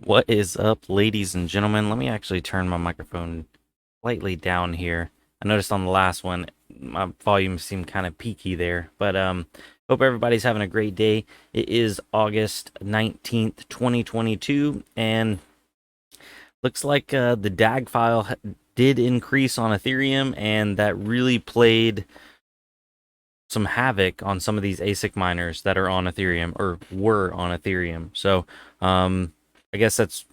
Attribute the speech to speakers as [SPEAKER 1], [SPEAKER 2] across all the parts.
[SPEAKER 1] What is up, ladies and gentlemen? Let me actually turn my microphone slightly down here. I noticed on the last one, my volume seemed kind of peaky there, but hope everybody's having a great day. It is August 19th, 2022, and looks like the DAG file did increase on Ethereum, and that really played some havoc on some of these ASIC miners that are on Ethereum or were on Ethereum. So, I guess that's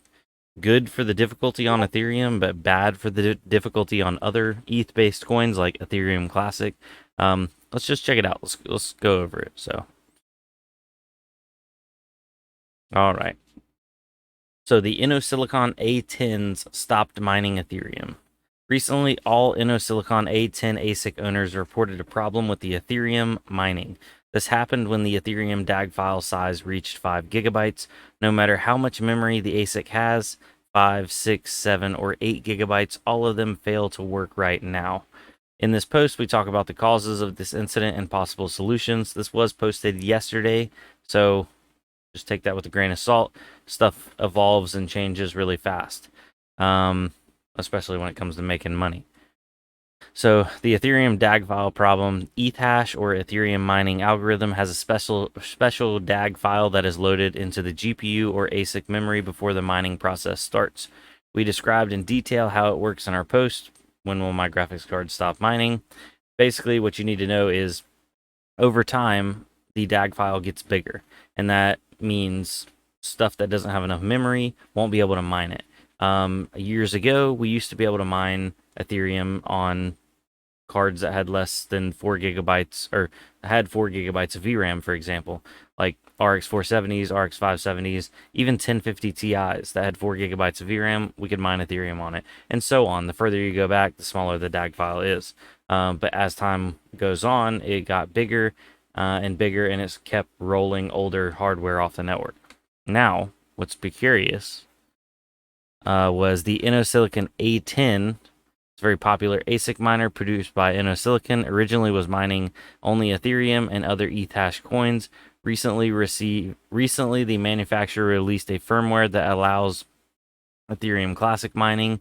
[SPEAKER 1] good for the difficulty on Ethereum, but bad for the difficulty on other ETH-based coins like Ethereum Classic. Let's just check it out. Let's go over it. So, all right. So the InnoSilicon A10s stopped mining Ethereum. Recently, all InnoSilicon A10 ASIC owners reported a problem with the Ethereum mining. This happened when the Ethereum DAG file size reached 5 gigabytes. No matter how much memory the ASIC has, 5, 6, 7, or 8 gigabytes, all of them fail to work right now. In this post, we talk about the causes of this incident and possible solutions. This was posted yesterday, so just take that with a grain of salt. Stuff evolves and changes really fast, especially when it comes to making money. So the Ethereum DAG file problem, ETH hash or Ethereum mining algorithm has a special DAG file that is loaded into the GPU or ASIC memory before the mining process starts. We described in detail how it works in our post. When will my graphics card stop mining? Basically, what you need to know is over time, the DAG file gets bigger, and that means stuff that doesn't have enough memory won't be able to mine it. Years ago, we used to be able to mine Ethereum on cards that had less than 4 gigabytes or had 4 gigabytes of VRAM, for example, like RX 470s, RX 570s, even 1050 Ti's that had 4 gigabytes of VRAM. We could mine Ethereum on it, and so on. The further you go back, the smaller the DAG file is. But as time goes on, it got bigger and bigger, and it's kept rolling older hardware off the network. Now, what's curious was the InnoSilicon A10. It's a very popular ASIC miner produced by InnoSilicon. Originally was mining only Ethereum and other ETH hash coins. Recently, the manufacturer released a firmware that allows Ethereum Classic mining,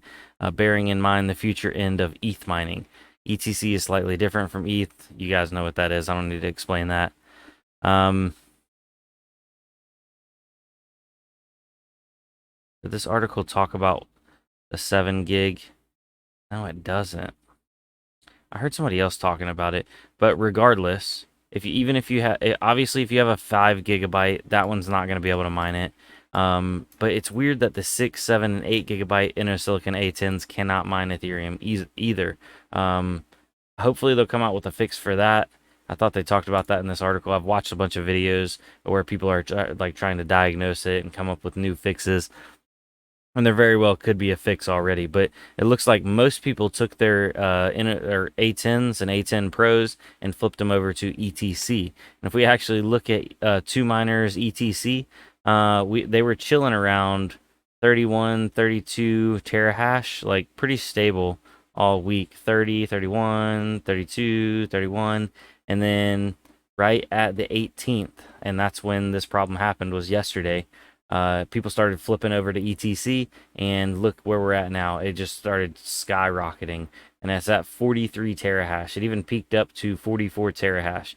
[SPEAKER 1] bearing in mind the future end of ETH mining. ETC is slightly different from ETH. You guys know what that is. I don't need to explain that. Did this article talk about the 7 gig? No, it doesn't. I heard somebody else talking about it, but regardless, even if you have, obviously if you have a 5 gigabyte, that one's not going to be able to mine it. But it's weird that the 6, 7, and 8 gigabyte InnoSilicon A10s cannot mine Ethereum either. Hopefully they'll come out with a fix for that. I thought they talked about that in this article. I've watched a bunch of videos where people are like trying to diagnose it and come up with new fixes. And there very well could be a fix already, but it looks like most people took their A10s and A10 Pros and flipped them over to ETC. And if we actually look at 2 miners ETC, they were chilling around 31, 32 terahash, like pretty stable all week. 30, 31, 32, 31, and then right at the 18th, and that's when this problem happened, was yesterday. People started flipping over to ETC, and look where we're at now. It just started skyrocketing, and it's at 43 terahash. It even peaked up to 44 terahash.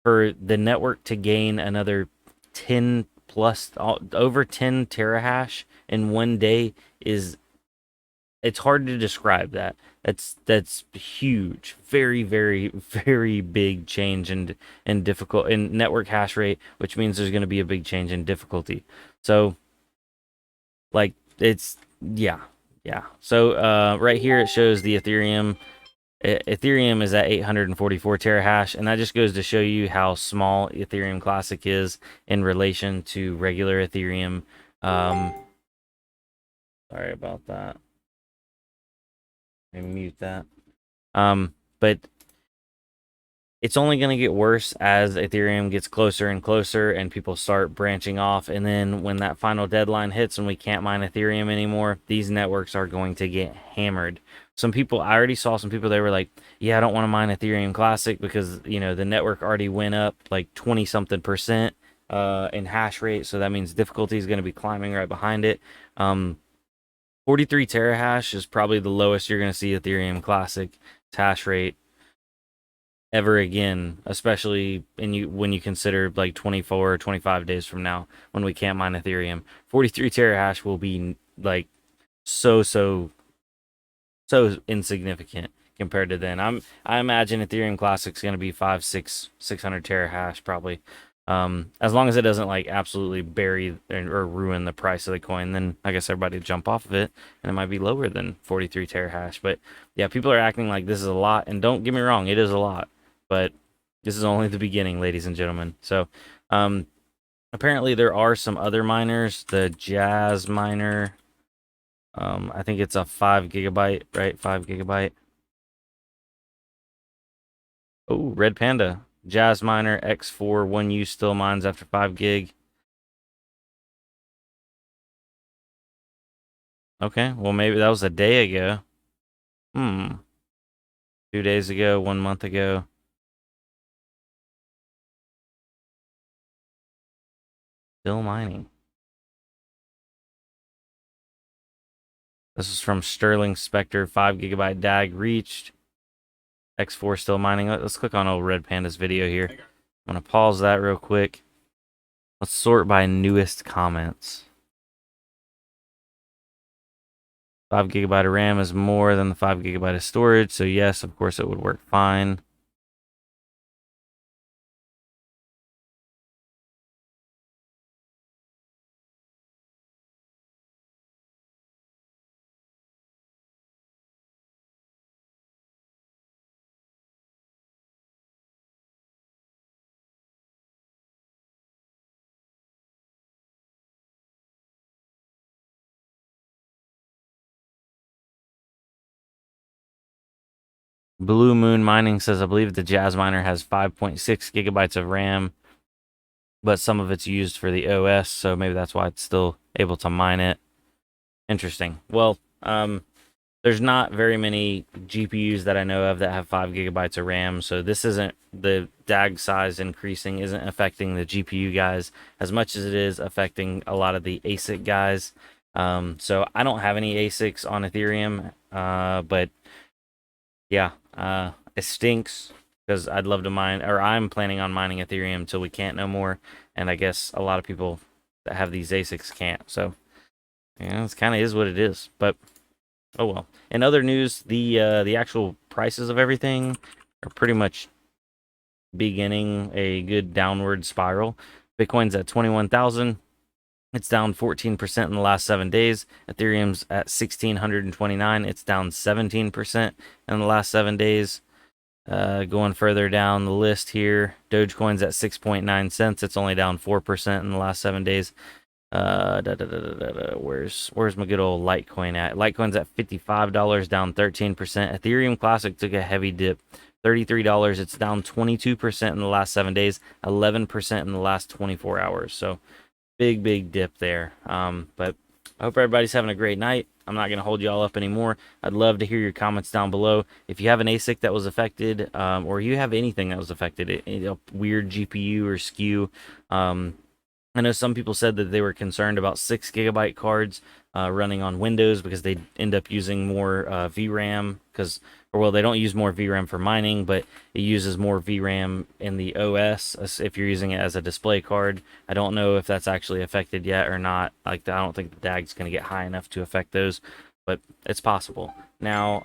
[SPEAKER 1] For the network to gain another 10 plus, over 10 terahash in one day it's hard to describe that. That's huge, very, very, very big change in network hash rate, which means there's going to be a big change in difficulty. So, like, it's yeah. So right here it shows the Ethereum. Ethereum is at 844 terahash, and that just goes to show you how small Ethereum Classic is in relation to regular Ethereum. Sorry about that. Let me mute that. But it's only going to get worse as Ethereum gets closer and closer and people start branching off. And then when that final deadline hits and we can't mine Ethereum anymore, these networks are going to get hammered. I already saw some people, they were like, yeah, I don't want to mine Ethereum Classic because, the network already went up like 20 something percent in hash rate, so that means difficulty is going to be climbing right behind it. 43 terahash is probably the lowest you're going to see Ethereum Classic hash rate ever again, especially when you consider like 24 or 25 days from now when we can't mine Ethereum. 43 terahash will be like so insignificant compared to then. I imagine Ethereum Classic's going to be 600 terahash probably. As long as it doesn't like absolutely bury or ruin the price of the coin, then I guess everybody would jump off of it, and it might be lower than 43 terahash. But yeah, people are acting like this is a lot, and don't get me wrong, it is a lot, but this is only the beginning, ladies and gentlemen. So, apparently there are some other miners, the Jazz miner. I think it's a 5 gigabyte, right? 5 gigabyte. Oh, Red Panda. Jazz Miner X4 1U still mines after 5 gig. Okay, well, maybe that was a day ago. 2 days ago, 1 month ago. Still mining. This is from Sterling Spectre. 5 gigabyte DAG reached. X4 still mining. Let's click on old Red Panda's video here. I'm going to pause that real quick. Let's sort by newest comments. 5 gigabyte of RAM is more than the 5 gigabyte of storage, so yes, of course it would work fine. Blue Moon Mining says, I believe the Jazz Miner has 5.6 gigabytes of RAM, but some of it's used for the OS, so maybe that's why it's still able to mine it. Interesting. Well, there's not very many GPUs that I know of that have 5 gigabytes of RAM, so this isn't, the DAG size increasing isn't affecting the GPU guys as much as it is affecting a lot of the ASIC guys. So I don't have any ASICs on Ethereum, but yeah, it stinks because I'd love to mine, or I'm planning on mining Ethereum until we can't no more. And I guess a lot of people that have these ASICs can't. So, yeah, it kind of is what it is. But oh well. In other news, the actual prices of everything are pretty much beginning a good downward spiral. Bitcoin's at 21,000. It's down 14% in the last 7 days. Ethereum's at 1,629. It's down 17% in the last 7 days. Going further down the list here, Dogecoin's at 6.9 cents. It's only down 4% in the last 7 days. Where's my good old Litecoin at? Litecoin's at $55, down 13%. Ethereum Classic took a heavy dip. $33. It's down 22% in the last 7 days, 11% in the last 24 hours. So big dip there. But I hope everybody's having a great night. I'm not going to hold you all up anymore. I'd love to hear your comments down below. If you have an ASIC that was affected, or you have anything that was affected, a weird GPU or skew. I know some people said that they were concerned about 6 gigabyte cards running on Windows because they end up using more VRAM they don't use more VRAM for mining, but it uses more VRAM in the OS if you're using it as a display card. I don't know if that's actually affected yet or not. Like, I don't think the DAG's going to get high enough to affect those, but it's possible. Now,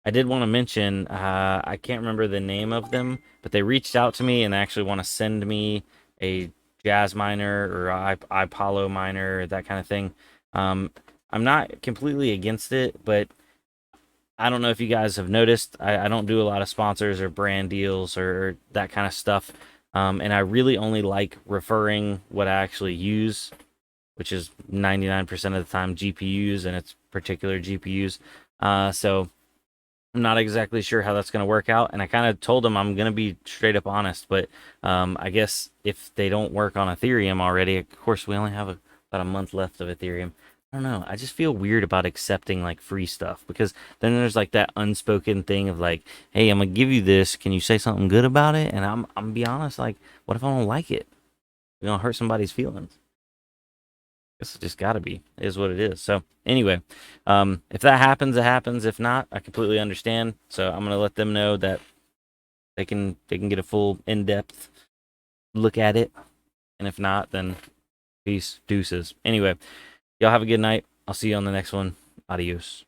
[SPEAKER 1] I did want to mention, I can't remember the name of them, but they reached out to me and they actually want to send me a Jazz miner or iPollo miner, that kind of thing. I'm not completely against it, but I don't know if you guys have noticed, I don't do a lot of sponsors or brand deals or that kind of stuff. And I really only like referring what I actually use, which is 99% of the time GPUs, and it's particular GPUs. So I'm not exactly sure how that's going to work out. And I kind of told them I'm going to be straight up honest, but I guess if they don't work on Ethereum already, of course, we only have about a month left of Ethereum. I don't know. I just feel weird about accepting like free stuff, because then there's like that unspoken thing of like, hey, I'm gonna give you this. Can you say something good about it? And I'm gonna be honest, like, what if I don't like it? We're gonna hurt somebody's feelings. It's just gotta be. It is what it is. So anyway, if that happens, it happens. If not, I completely understand. So I'm gonna let them know that they can get a full in-depth look at it. And if not, then peace, deuces. Anyway, y'all have a good night. I'll see you on the next one. Adios.